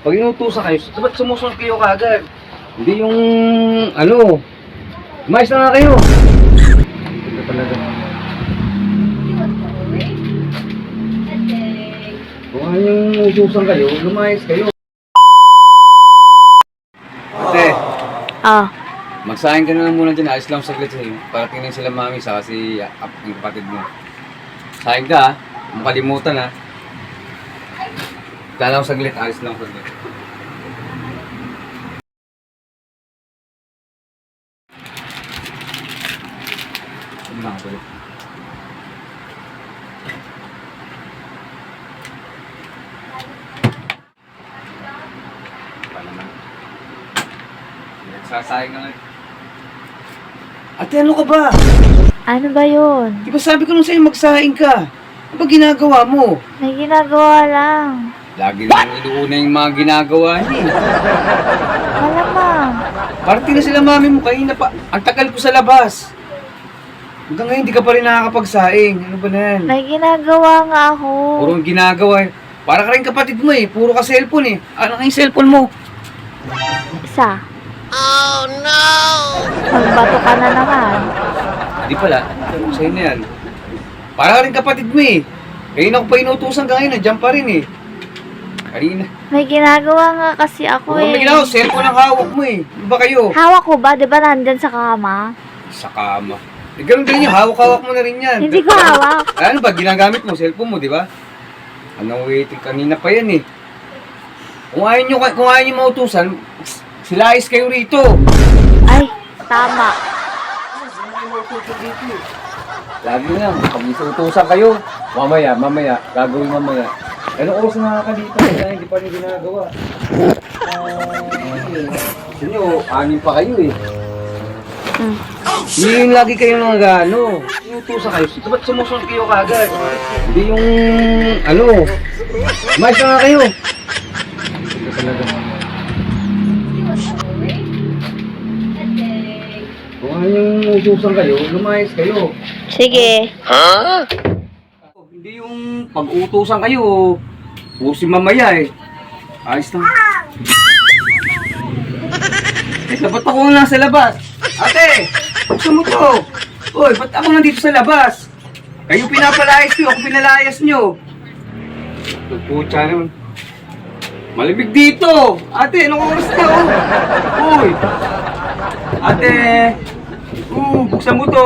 Pag inutusan kayo, ba't sumusunod kayo kagad? Hindi yung, mais na nga kayo. Ito talaga. Kung ano yung utusan kayo, lumayas kayo. Ate, magsahin ka na lang muna dyan. Ayos lang saglit sa'yo. Para tingnan sila mami sa kasi yung kapatid mo. Sahin ka ha. Makalimutan ha. Dalaw saglit. Ayos lang saglit. Ano lang ako ulit. Pa naman. Sasayang ka lang. Ate, ano ka ba? Ano ba yun? Di ba sabi ko nung sa'yo magsaing ka? Ano ba ginagawa mo? May ginagawa lang. Lagi lang inuuna yung mga ginagawa niya. Malamang. Parati na sila mami mo kanina pa. Ang tagal ko sa labas. Hanggang ngayon di ka pa rin nakakapagsaing. Ano ba na yan? May ginagawa nga ako. Puro ang ginagawa eh. Para ka rin kapatid mo eh. Puro ka cellphone eh. Ano nga yung cellphone mo? Isa. Oh no! Magbato ka na naman. Di pala. Sa'yo na yan. Para ka rin kapatid mo eh. Kanina ko pa inutusan ka ngayon. Nandiyan pa rin eh. Kanina. May ginagawa nga kasi ako Kung may ginagawa, cellphone ang hawak mo eh. Ano ba kayo? Hawak ko ba? Di ba nandyan sa kama? Sa kama. Eh, ganun din yung hawak-hawak mo na rin yan. Hindi ko hawak. Ano ba, ginagamit mo, cellphone mo, di ba? Anong waiting, kanina pa yan eh. Kung ayaw nyo mautusan, silayas kayo rito. Ay, tama. Lagi na, pag isutusan kayo, mamaya, gagawin mamaya. Anong oras na nakakalipas na hindi pa rin ginagawa? Sinyo, anin pa kayo eh. Hindi lagi kayo nang inutusan kayo. Ba't sumusunod kayo kagad? Hindi yung, mais na nga kayo. Ito talaga. Kung ano yung utusan kayo, lumayas kayo. Sige. Hindi yung pag-utusan kayo, pusi mamaya eh. Ayos lang. Ba't ako nasa labas? Ate! Buksan mo to! Uy, ba't ako nandito sa labas? Kayo pinapalayas nyo, ako pinalayas nyo. Putya naman. Malamig dito! Ate, anong oras na oh? Uy! Ate! Buksan mo to!